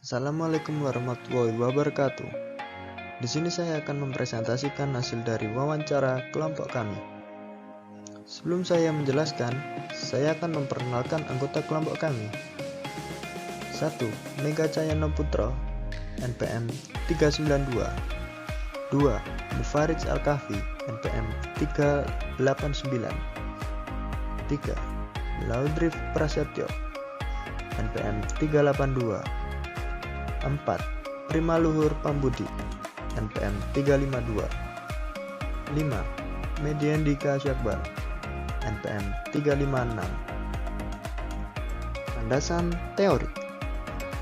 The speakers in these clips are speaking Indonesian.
Assalamualaikum warahmatullahi wabarakatuh. Di sini saya akan mempresentasikan hasil dari wawancara kelompok kami. Sebelum saya menjelaskan, saya akan memperkenalkan anggota kelompok kami. 1. Mega Cahyana Putra, NPM 392. 2. Mufarij Al-Kahfi, NPM 389. 3. Laudrif Prasetyo, NPM 382. 4. Prima Luhur Pambudi, NPM 352. 5. Mediandika Syakbar, NPM 356. Landasan teori.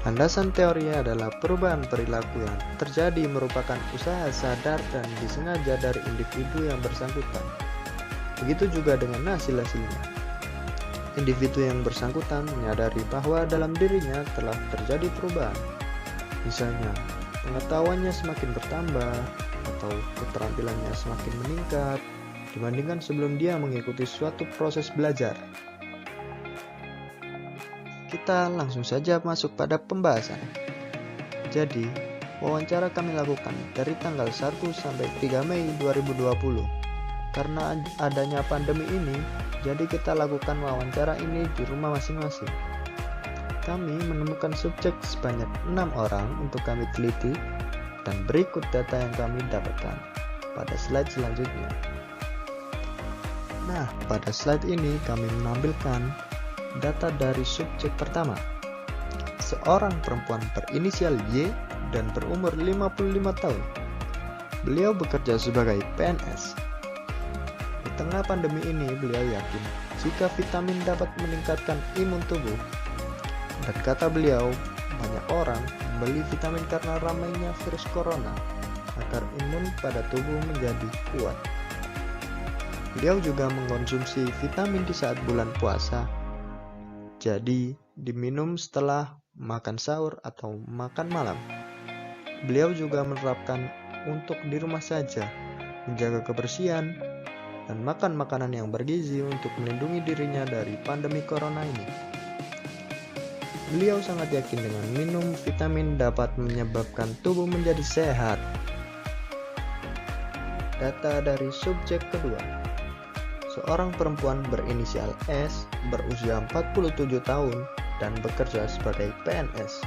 Landasan teori adalah perubahan perilaku yang terjadi merupakan usaha sadar dan disengaja dari individu yang bersangkutan. Begitu juga dengan hasil-hasilnya. Individu yang bersangkutan menyadari bahwa dalam dirinya telah terjadi perubahan. Misalnya, pengetahuannya semakin bertambah atau keterampilannya semakin meningkat dibandingkan sebelum dia mengikuti suatu proses belajar. Kita langsung saja masuk pada pembahasan. Jadi, wawancara kami lakukan dari tanggal 1 sampai 3 Mei 2020. Karena adanya pandemi ini, jadi kita lakukan wawancara ini di rumah masing-masing. Kami menemukan subjek sebanyak 6 orang untuk kami teliti, dan berikut data yang kami dapatkan pada slide selanjutnya. Nah, pada slide ini kami menampilkan data dari subjek pertama. Seorang perempuan berinisial Y dan berumur 55 tahun. Beliau bekerja sebagai PNS. Di tengah pandemi ini, beliau yakin jika vitamin dapat meningkatkan imun tubuh. Dan kata beliau, banyak orang membeli vitamin karena ramainya virus corona agar imun pada tubuh menjadi kuat. Beliau juga mengkonsumsi vitamin di saat bulan puasa, jadi diminum setelah makan sahur atau makan malam. Beliau juga menerapkan untuk di rumah saja, menjaga kebersihan, dan makan makanan yang bergizi untuk melindungi dirinya dari pandemi corona ini. Beliau sangat yakin dengan minum vitamin dapat menyebabkan tubuh menjadi sehat. Data dari subjek kedua. Seorang perempuan berinisial S berusia 47 tahun dan bekerja sebagai PNS.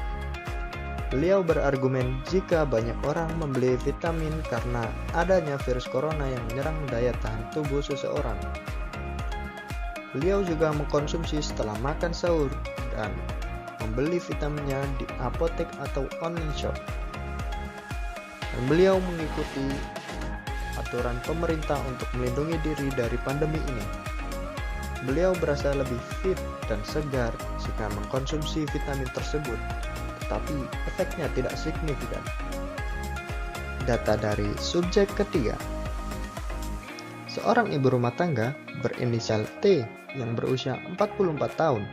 Beliau berargumen jika banyak orang membeli vitamin karena adanya virus corona yang menyerang daya tahan tubuh seseorang. Beliau juga mengkonsumsi setelah makan sahur dan membeli vitaminnya di apotek atau online shop. Dan beliau mengikuti aturan pemerintah untuk melindungi diri dari pandemi ini. Beliau berasa lebih fit dan segar jika mengkonsumsi vitamin tersebut, tetapi efeknya tidak signifikan. Data dari subjek ketiga. Seorang ibu rumah tangga berinisial T yang berusia 44 tahun.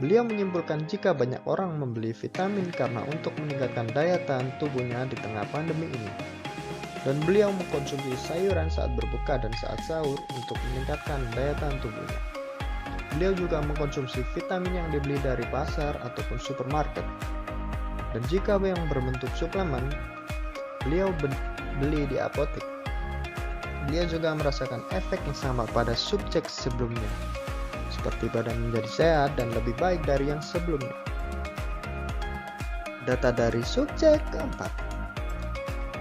Beliau menyimpulkan jika banyak orang membeli vitamin karena untuk meningkatkan daya tahan tubuhnya di tengah pandemi ini. Dan beliau mengkonsumsi sayuran saat berbuka dan saat sahur untuk meningkatkan daya tahan tubuhnya. Beliau juga mengkonsumsi vitamin yang dibeli dari pasar ataupun supermarket. Dan jika yang berbentuk suplemen, beliau beli di apotek. Beliau juga merasakan efek yang sama pada subjek sebelumnya, seperti badan menjadi sehat dan lebih baik dari yang sebelumnya. Data dari subjek keempat.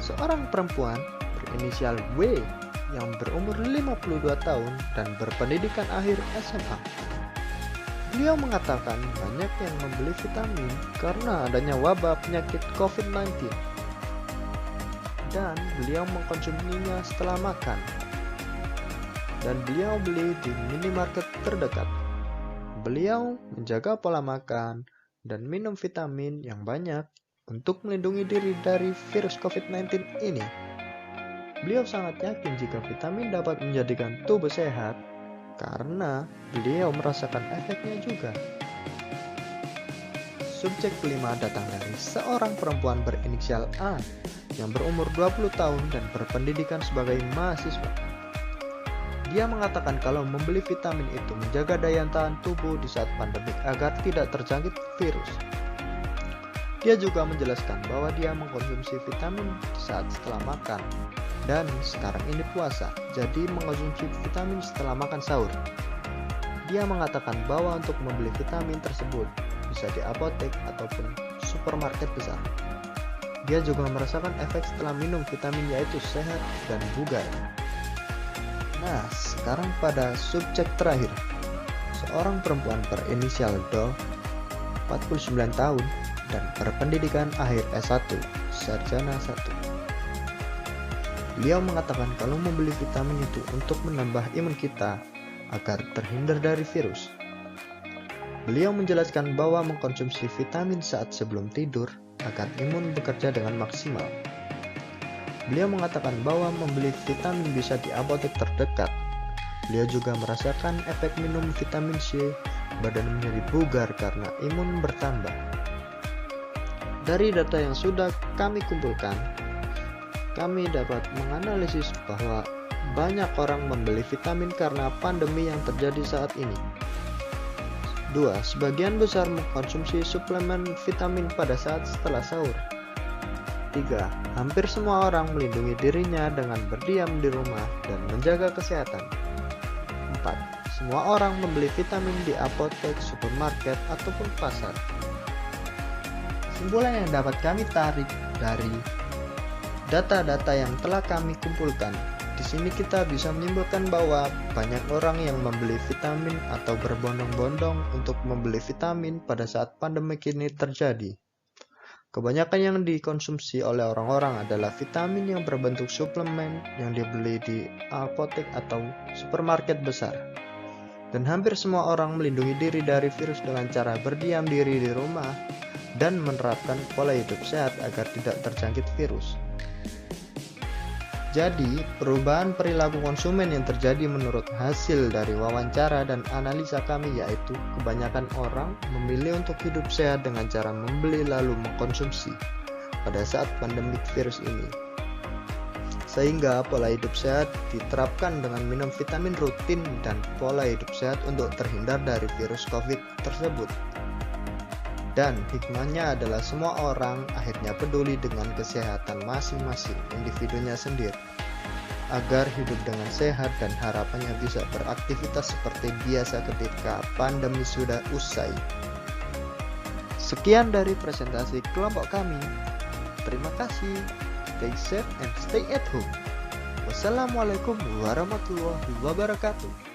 Seorang perempuan berinisial W yang berumur 52 tahun dan berpendidikan akhir SMA. Beliau mengatakan banyak yang membeli vitamin karena adanya wabah penyakit COVID-19. Dan beliau mengkonsumsinya setelah makan. Dan beliau beli di minimarket terdekat. Beliau menjaga pola makan dan minum vitamin yang banyak untuk melindungi diri dari virus COVID-19 ini. Beliau sangat yakin jika vitamin dapat menjadikan tubuh sehat karena beliau merasakan efeknya juga. Subjek kelima datang dari seorang perempuan berinisial A yang berumur 20 tahun dan berpendidikan sebagai mahasiswa. Dia mengatakan kalau membeli vitamin itu menjaga daya tahan tubuh di saat pandemik agar tidak terjangkit virus. Dia juga menjelaskan bahwa dia mengkonsumsi vitamin saat setelah makan, dan sekarang ini puasa, jadi mengkonsumsi vitamin setelah makan sahur. Dia mengatakan bahwa untuk membeli vitamin tersebut bisa di apotek ataupun supermarket besar. Dia juga merasakan efek setelah minum vitamin, yaitu sehat dan bugar. Nah, sekarang pada subjek terakhir. Seorang perempuan berinisial Do, 49 tahun, dan berpendidikan akhir S1, sarjana 1. Beliau mengatakan kalau membeli vitamin itu untuk menambah imun kita agar terhindar dari virus. Beliau menjelaskan bahwa mengkonsumsi vitamin saat sebelum tidur agar imun bekerja dengan maksimal. Beliau mengatakan bahwa membeli vitamin bisa di apotek terdekat. Beliau juga merasakan efek minum vitamin C, badan menjadi bugar karena imun bertambah. Dari data yang sudah kami kumpulkan, kami dapat menganalisis bahwa banyak orang membeli vitamin karena pandemi yang terjadi saat ini. 2. Sebagian besar mengkonsumsi suplemen vitamin pada saat setelah sahur. 3. Hampir semua orang melindungi dirinya dengan berdiam di rumah dan menjaga kesehatan. 4. Semua orang membeli vitamin di apotek, supermarket, ataupun pasar. Kesimpulan yang dapat kami tarik dari data-data yang telah kami kumpulkan, di sini kita bisa menyimpulkan bahwa banyak orang yang membeli vitamin atau berbondong-bondong untuk membeli vitamin pada saat pandemi ini terjadi. Kebanyakan yang dikonsumsi oleh orang-orang adalah vitamin yang berbentuk suplemen yang dibeli di apotek atau supermarket besar. Dan hampir semua orang melindungi diri dari virus dengan cara berdiam diri di rumah dan menerapkan pola hidup sehat agar tidak terjangkit virus. Jadi, perubahan perilaku konsumen yang terjadi menurut hasil dari wawancara dan analisa kami yaitu kebanyakan orang memilih untuk hidup sehat dengan cara membeli lalu mengkonsumsi pada saat pandemik virus ini. Sehingga pola hidup sehat diterapkan dengan minum vitamin rutin dan pola hidup sehat untuk terhindar dari virus COVID tersebut. Dan hikmahnya adalah semua orang akhirnya peduli dengan kesehatan masing-masing individunya sendiri, agar hidup dengan sehat dan harapannya bisa beraktivitas seperti biasa ketika pandemi sudah usai. Sekian dari presentasi kelompok kami. Terima kasih. Stay safe and stay at home. Wassalamualaikum warahmatullahi wabarakatuh.